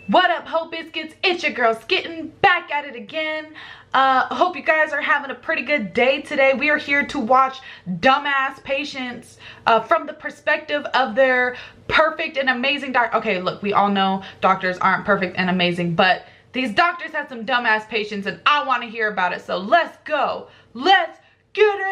What up, Hope Biscuits? It's your girl Skitten, back at it again. Hope you guys are having a pretty good day today. We are here to watch dumbass patients from the perspective of their perfect and amazing doctor. Okay, look, we all know doctors aren't perfect and amazing, but these doctors had some dumbass patients and I want to hear about it. So let's go. Let's get it.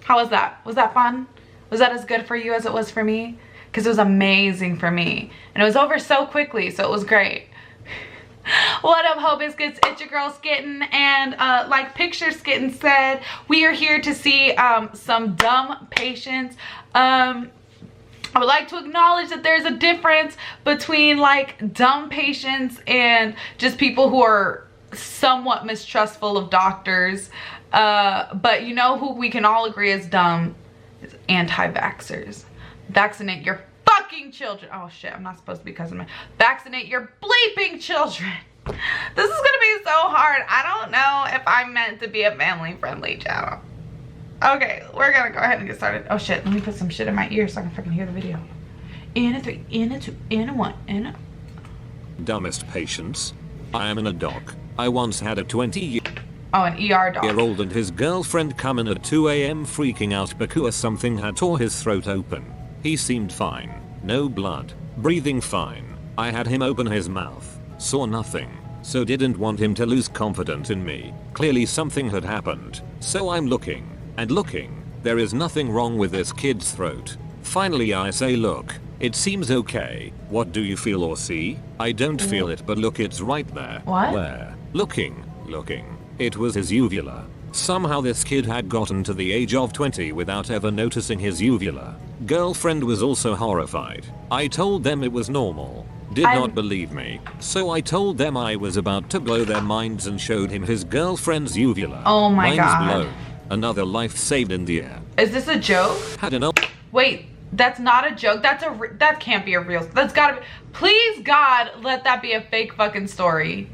How was that? Was that fun? Was that as good for you as it was for me? Because it was amazing for me. And it was over so quickly, so it was great. What up, Hope Biscuits? It's your girl Skitten. And like Picture Skitten said, we are here to see some dumb patients. I would like to acknowledge that there's a difference between like dumb patients and just people who are somewhat mistrustful of doctors. But you know who we can all agree is dumb? Is anti-vaxxers. Vaccinate your fucking children. Oh shit, I'm not supposed to be cussing. Vaccinate your bleeping children. This is gonna be so hard. I don't know if I'm meant to be a family friendly channel. Okay, we're gonna go ahead and get started. Oh shit, let me put some shit in my ear so I can freaking hear the video. In a 3, in a 2, in a 1, in a... Dumbest patients. I am in a doc. I once had a 20-year... Oh, an ER dog. Old and his girlfriend come in at 2 AM freaking out because something had tore his throat open. He seemed fine. No blood. Breathing fine. I had him open his mouth. Saw nothing. So didn't want him to lose confidence in me. Clearly something had happened. So I'm looking. And looking. There is nothing wrong with this kid's throat. Finally I say, look. It seems okay. What do you feel or see? I don't feel it, but look, it's right there. What? Where? Looking. It was his uvula. Somehow this kid had gotten to the age of 20 without ever noticing his uvula. Girlfriend was also horrified. I told them it was normal. Did not believe me. So I told them I was about to blow their minds and showed him his girlfriend's uvula. Oh my God. Blown. Another life saved in the air. Is this a joke? Had an Wait, that's not a joke. That can't be a real. That's gotta be. Please God, let that be a fake fucking story.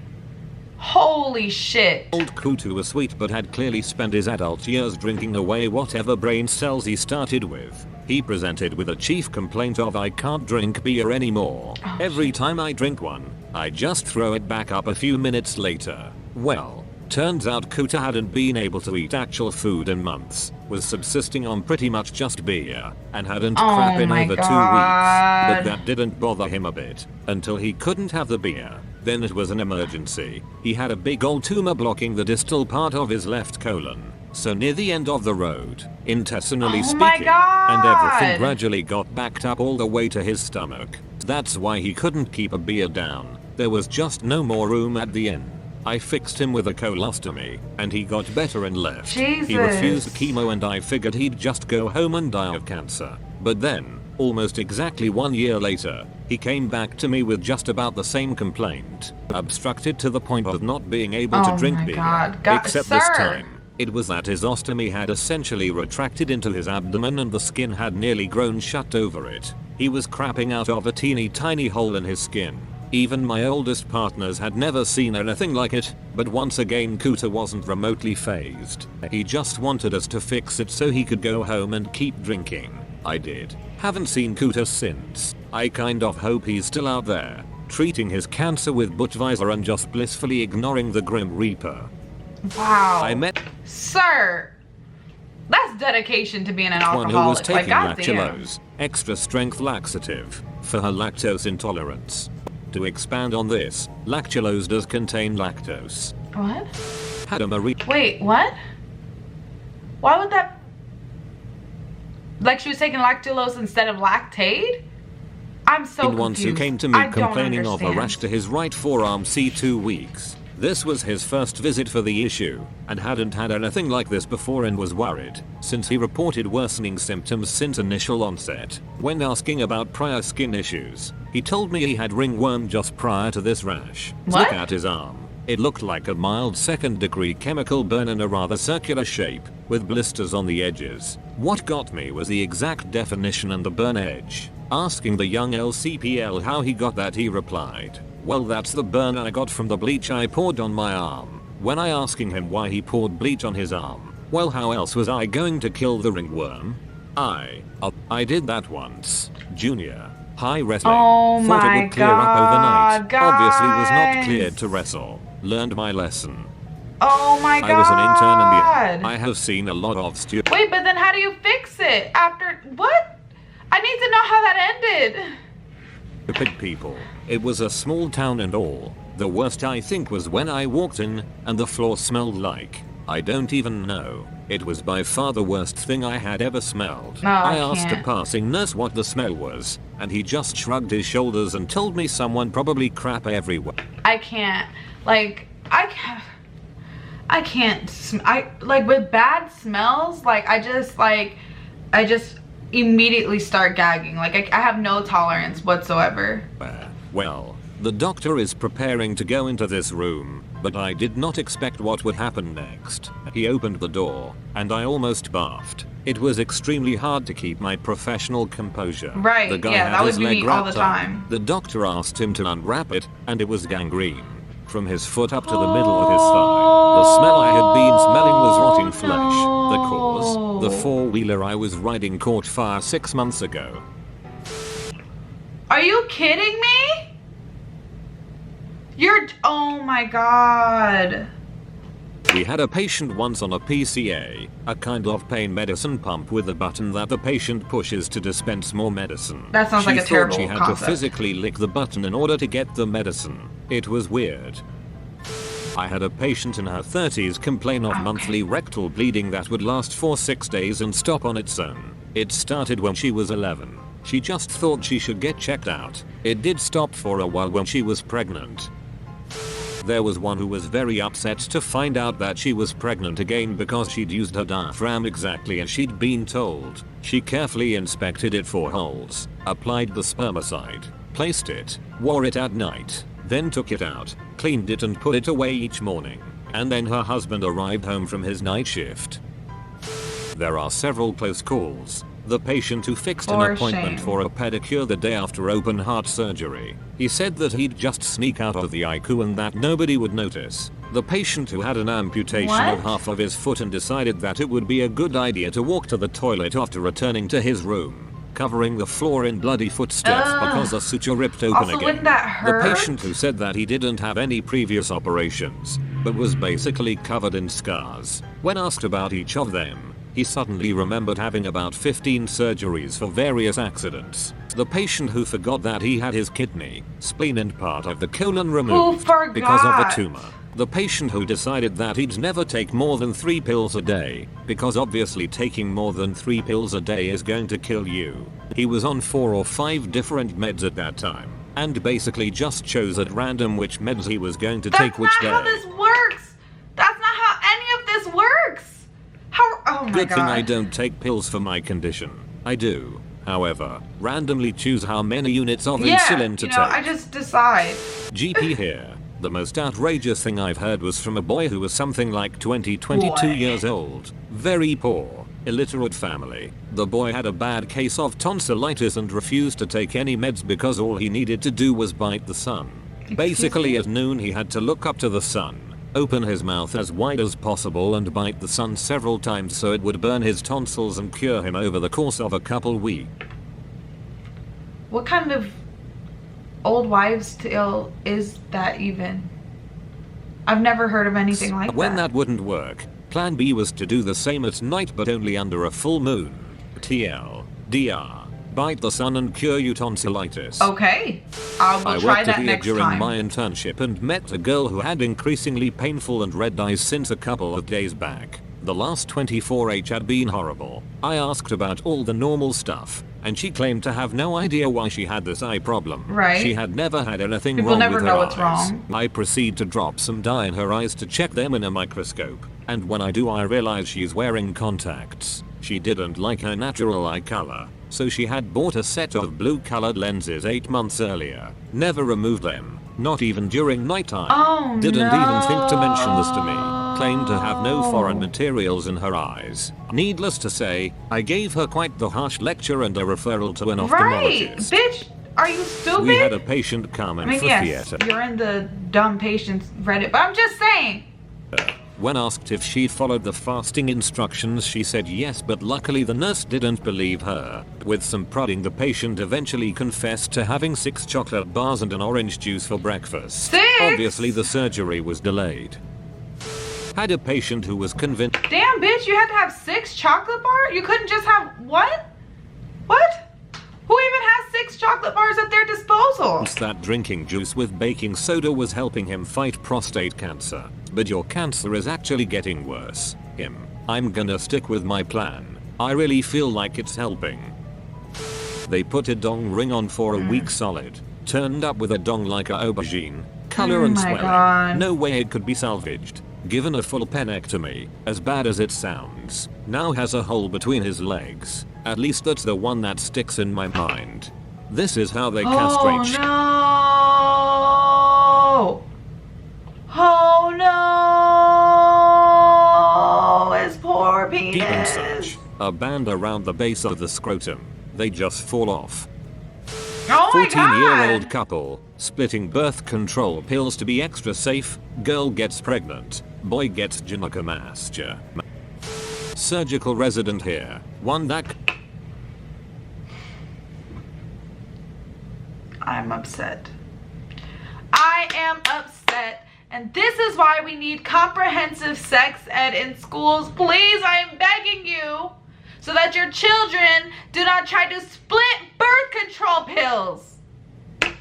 Holy shit. Old Kutu was sweet but had clearly spent his adult years drinking away whatever brain cells he started with. He presented with a chief complaint of I can't drink beer anymore. Oh, every time I drink one, I just throw it back up a few minutes later. Well, turns out Kutu hadn't been able to eat actual food in months, was subsisting on pretty much just beer, and hadn't crap in over 2 weeks. But that didn't bother him a bit, until he couldn't have the beer. Then it was an emergency. He had a big old tumor blocking the distal part of his left colon. So near the end of the road, intestinally speaking, and everything gradually got backed up all the way to his stomach. That's why he couldn't keep a beer down. There was just no more room at the end. I fixed him with a colostomy, and he got better and left. Jesus. He refused chemo and I figured he'd just go home and die of cancer. But then, almost exactly 1 year later, he came back to me with just about the same complaint. Obstructed to the point of not being able to drink beer. Except this time, it was that his ostomy had essentially retracted into his abdomen and the skin had nearly grown shut over it. He was crapping out of a teeny tiny hole in his skin. Even my oldest partners had never seen anything like it, but once again Kuta wasn't remotely phased. He just wanted us to fix it so he could go home and keep drinking. I did. Haven't seen Kuta since. I kind of hope he's still out there, treating his cancer with Budweiser and just blissfully ignoring the Grim Reaper. Wow. I met Sir, that's dedication to being an alcoholic. One who was taking like, lactulose, extra strength laxative, for her lactose intolerance. To expand on this, lactulose does contain lactose. What? Had a Marie. Wait, what? Why would that? Like she was taking lactulose instead of lactate? I'm so confused. Once who came to me complaining of a rash to his right forearm C2 weeks. This was his first visit for the issue, and hadn't had anything like this before and was worried, since he reported worsening symptoms since initial onset. When asking about prior skin issues, he told me he had ringworm just prior to this rash. What? Look at his arm. It looked like a mild second-degree chemical burn in a rather circular shape, with blisters on the edges. What got me was the exact definition and the burn edge. Asking the young LCPL how he got that, he replied, "Well, that's the burn I got from the bleach I poured on my arm." When I asking him why he poured bleach on his arm, well, how else was I going to kill the ringworm? I did that once. Junior high wrestling. Oh Thought my it would clear up overnight. God, Obviously was not guys. cleared to wrestle. Learned my lesson. Oh my God. I was an intern in the I have seen a lot of Wait, but then how do you fix it after what? I need to know how that ended. stupid people. It was a small town and all. The worst I think was when I walked in and the floor smelled like, I don't even know. It was by far the worst thing I had ever smelled. No, I asked a passing nurse what the smell was, and he just shrugged his shoulders and told me someone probably crap everywhere. I can't. Like, I can't. I like with bad smells, like I just immediately start gagging. Like I have no tolerance whatsoever. Well, the doctor is preparing to go into this room, but I did not expect what would happen next. He opened the door, and I almost barfed. It was extremely hard to keep my professional composure. Right, The guy yeah, had that his would be leg me all wrapped the time. up. The doctor asked him to unwrap it, and it was gangrene. From his foot up to the middle of his thigh. The smell I had been smelling was rotting flesh. The cause, the four-wheeler I was riding caught fire 6 months ago. Are you kidding me? Oh my God. We had a patient once on a PCA, a kind of pain medicine pump with a button that the patient pushes to dispense more medicine. That sounds like a terrible She thought she had to physically lick the button in order to get the medicine. It was weird. I had a patient in her 30s complain of monthly rectal bleeding that would last for 6 days and stop on its own. It started when she was 11. She just thought she should get checked out. It did stop for a while when she was pregnant. There was one who was very upset to find out that she was pregnant again because she'd used her diaphragm exactly as she'd been told. She carefully inspected it for holes, applied the spermicide, placed it, wore it at night, then took it out, cleaned it and put it away each morning. And then her husband arrived home from his night shift. There are several close calls. The patient who fixed an appointment for a pedicure the day after open heart surgery. He said that he'd just sneak out of the ICU and that nobody would notice. The patient who had an amputation of half of his foot and decided that it would be a good idea to walk to the toilet after returning to his room, covering the floor in bloody footsteps because a suture ripped open Also, again. wouldn't that hurt? The patient who said that he didn't have any previous operations, but was basically covered in scars. When asked about each of them, he suddenly remembered having about 15 surgeries for various accidents. The patient who forgot that he had his kidney, spleen and part of the colon removed because of a tumor. The patient who decided that he'd never take more than 3 pills a day, because obviously taking more than 3 pills a day is going to kill you. He was on 4 or 5 different meds at that time, and basically just chose at random which meds he was going to take which day. That's not how this works! That's not how any of this works! Oh my Good God. thing I don't take pills for my condition. I do, however, randomly choose how many units of insulin to take. I just decide. GP here. The most outrageous thing I've heard was from a boy who was something like 22 years old. Very poor, illiterate family. The boy had a bad case of tonsillitis and refused to take any meds because all he needed to do was bite the sun. Basically at noon he had to look up to the sun, open his mouth as wide as possible and bite the sun several times so it would burn his tonsils and cure him over the course of a couple weeks. What kind of old wives' tale is that even? I've never heard of anything like that. When that wouldn't work, plan B was to do the same at night but only under a full moon. TLDR. Bite the sun and cure you tonsillitis. Okay, I will try that next during time. my internship and met a girl who had increasingly painful and red eyes since a couple of days back. The last 24H had been horrible. I asked about all the normal stuff, and she claimed to have no idea why she had this eye problem. Right. She had never had anything People wrong never with her know eyes. what's wrong. I proceed to drop some dye in her eyes to check them in a microscope, and when I do I realize she's wearing contacts. She didn't like her natural eye color, so she had bought a set of blue-colored lenses 8 months earlier. Never removed them, not even during nighttime. Oh, Didn't no. even think to mention this to me. Claimed to have no foreign materials in her eyes. Needless to say, I gave her quite the harsh lecture and a referral to an Right, ophthalmologist. bitch, are you stupid? We had a patient come in for yes, theater. you're in the dumb patients Reddit, but I'm just saying. When asked if she'd followed the fasting instructions, she said yes, but luckily the nurse didn't believe her. With some prodding, the patient eventually confessed to having 6 chocolate bars and an orange juice for breakfast. 6? Obviously the surgery was delayed. Had a patient who was convinced. Damn, bitch, you had to have 6 chocolate bars? You couldn't just have what? What? Who even has 6 chocolate bars at their disposal? That drinking juice with baking soda was helping him fight prostate cancer. But your cancer is actually getting worse. I'm gonna stick with my plan. I really feel like it's helping. They put a dong ring on for a week solid. Turned up with a dong like a aubergine. Color and swelling. God. No way it could be salvaged. Given a full penectomy, as bad as it sounds. Now has a hole between his legs. At least that's the one that sticks in my mind. This is how they castrate. Oh no! Oh no! His poor penis. Deep in such a band around the base of the scrotum. They just fall off. Oh my 14-year-old God! couple splitting birth control pills to be extra safe. Girl gets pregnant. Boy gets gynecomastia. Surgical resident here. One that. I'm upset. I am upset. And this is why we need comprehensive sex ed in schools. Please, I am begging you. So that your children do not try to split birth control pills.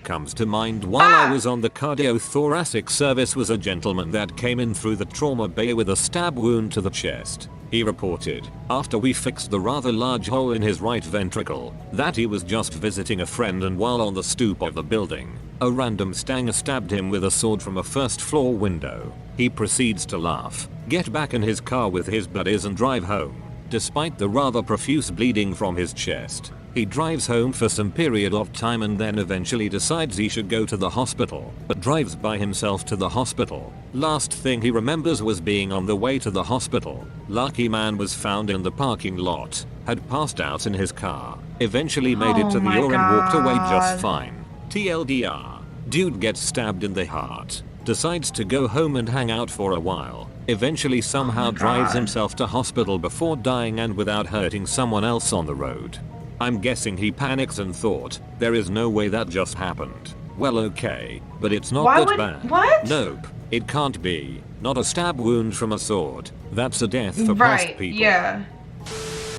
Comes to mind while I was on the cardiothoracic service was a gentleman that came in through the trauma bay with a stab wound to the chest. He reported, after we fixed the rather large hole in his right ventricle, that he was just visiting a friend and while on the stoop of the building, a random stanger stabbed him with a sword from a first floor window. He proceeds to laugh, get back in his car with his buddies and drive home. Despite the rather profuse bleeding from his chest, he drives home for some period of time and then eventually decides he should go to the hospital, but drives by himself to the hospital. Last thing he remembers was being on the way to the hospital. Lucky man was found in the parking lot, had passed out in his car, eventually made it to the door and walked away just fine. TLDR, dude gets stabbed in the heart, decides to go home and hang out for a while, eventually somehow drives himself to hospital before dying and without hurting someone else on the road. I'm guessing he panics and thought, there is no way that just happened. Well, okay, but it's not that bad. What? Nope, it can't be. Not a stab wound from a sword. That's a death for most people. Yeah.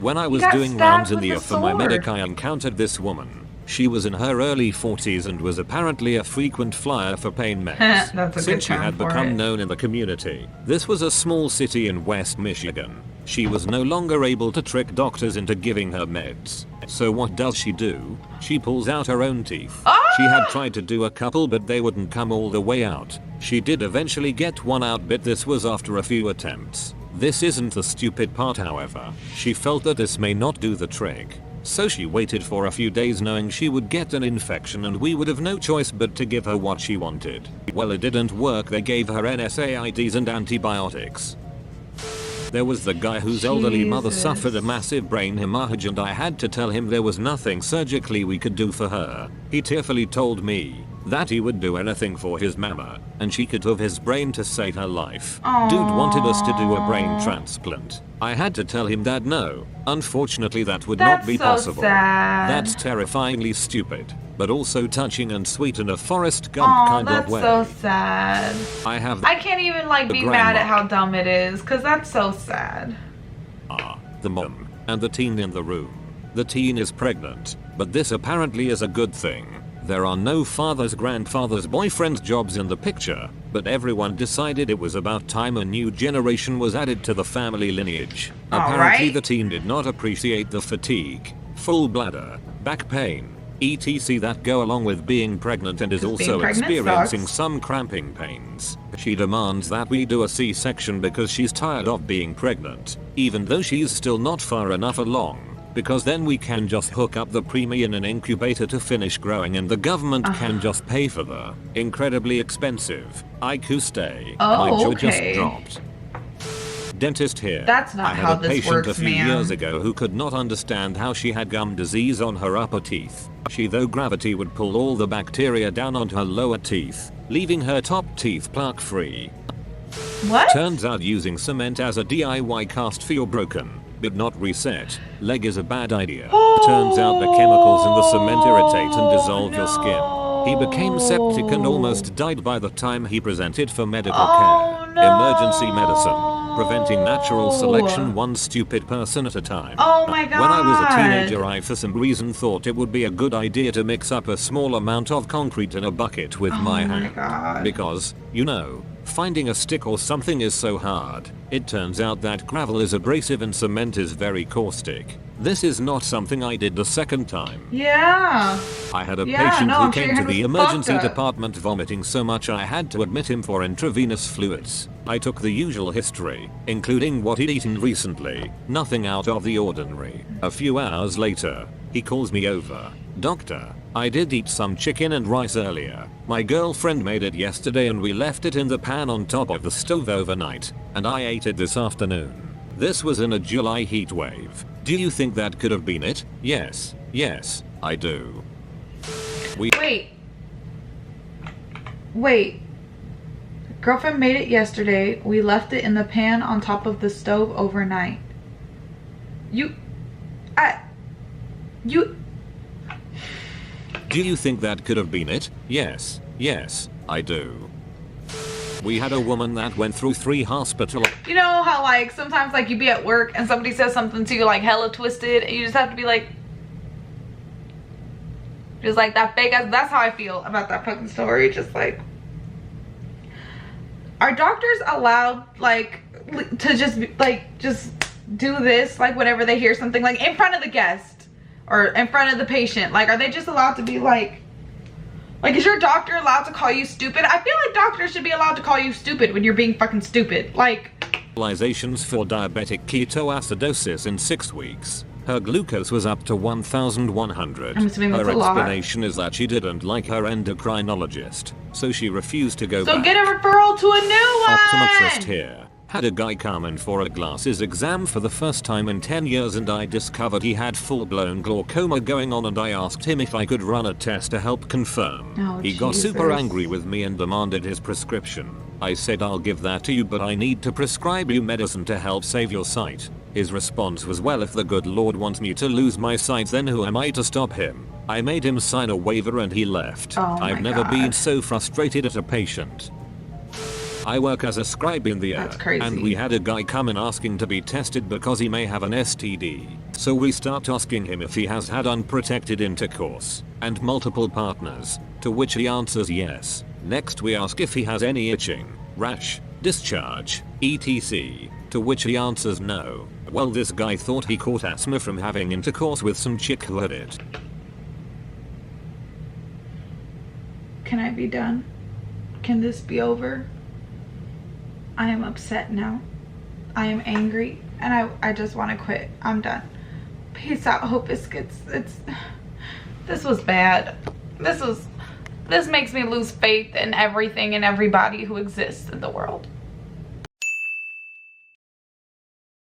When I was doing rounds in the for my medic, I encountered this woman. She was in her early 40s and was apparently a frequent flyer for pain meds. Since she had become known in the community. This was a small city in West Michigan. She was no longer able to trick doctors into giving her meds. So what does she do? She pulls out her own teeth. She had tried to do a couple but they wouldn't come all the way out. She did eventually get one out but this was after a few attempts. This isn't the stupid part, however. She felt that this may not do the trick. So she waited for a few days knowing she would get an infection and we would have no choice but to give her what she wanted. Well, it didn't work. They gave her NSAIDs and antibiotics. There was the guy whose elderly mother suffered a massive brain hemorrhage and I had to tell him there was nothing surgically we could do for her. He tearfully told me that he would do anything for his mama and she could have his brain to save her life. Aww. Dude wanted us to do a brain transplant. I had to tell him that no, unfortunately that would not be possible. Sad. That's terrifyingly stupid, but also touching and sweet in a Forrest Gump kind of way. That's so sad. I can't even like be mad at how dumb it is, cause that's so sad. The mom and the teen in the room. The teen is pregnant, but this apparently is a good thing. There are no fathers, grandfathers, boyfriends, jobs in the picture, but everyone decided it was about time a new generation was added to the family lineage. Apparently the teen did not appreciate the fatigue, full bladder, back pain, etc. that go along with being pregnant and is also experiencing some cramping pains. She demands that we do a C-section because she's tired of being pregnant, even though she's still not far enough along. Because then we can just hook up the preemie in an incubator to finish growing and the government can just pay for the incredibly expensive IQ stay. My jaw just dropped. Dentist here. That's not how this works, I had a patient a few years ago who could not understand how she had gum disease on her upper teeth. She thought gravity would pull all the bacteria down onto her lower teeth, leaving her top teeth plaque free. What? Turns out using cement as a DIY cast for your broken, but not reset, leg is a bad idea. Turns out the chemicals in the cement irritate and dissolve your skin. He became septic and almost died by the time he presented for medical care. Emergency medicine. Preventing natural selection one stupid person at a time. Oh my god. When I was a teenager, I for some reason thought it would be a good idea to mix up a small amount of concrete in a bucket with my hand. God. Because, you know, finding a stick or something is so hard. It turns out that gravel is abrasive and cement is very caustic. This is not something I did the second time. Yeah. I had a patient who came to the emergency fucked up. department vomiting so much I had to admit him for intravenous fluids. I took the usual history, including what he'd eaten recently, nothing out of the ordinary. A few hours later, he calls me over. Doctor, I did eat some chicken and rice earlier. My girlfriend made it yesterday and we left it in the pan on top of the stove overnight, and I ate it this afternoon. This was in a July heat wave. Do you think that could have been it? Yes, I do. Wait. Girlfriend made it yesterday. We left it in the pan on top of the stove overnight. Do you think that could have been it? Yes, I do. We had a woman that went through 3 hospitals. You know how like sometimes like you be at work and somebody says something to you like hella twisted and you just have to be like, just like that fake ass. That's how I feel about that fucking story. Just like, are doctors allowed like to just just do this like whenever they hear something like in front of the guest or in front of the patient? Like, are they just allowed to be like, is your doctor allowed to call you stupid? I feel like doctors should be allowed to call you stupid when you're being fucking stupid. Like, hospitalizations for diabetic ketoacidosis in 6 weeks. Her glucose was up to 1,100. I'm assuming that's her a lot. explanation is that she didn't like her endocrinologist, so she refused to go back. So get a referral to a new one! Optometrist here. Had a guy come in for a glasses exam for the first time in 10 years and I discovered he had full-blown glaucoma going on and I asked him if I could run a test to help confirm. He got super angry with me and demanded his prescription. I said I'll give that to you but I need to prescribe you medicine to help save your sight. His response was, well, if the good Lord wants me to lose my sight then who am I to stop him? I made him sign a waiver and he left. I've never been so frustrated at a patient. I work as a scribe in the air, and we had a guy come in asking to be tested because he may have an STD. So we start asking him if he has had unprotected intercourse and multiple partners, to which he answers yes. Next we ask if he has any itching, rash, discharge, etc., to which he answers no. Well, this guy thought he caught asthma from having intercourse with some chick who had it. Can I be done? Can this be over? I am upset now. I am angry and I just want to quit. I'm done. Peace out, Hope Biscuits. This was bad. This makes me lose faith in everything and everybody who exists in the world.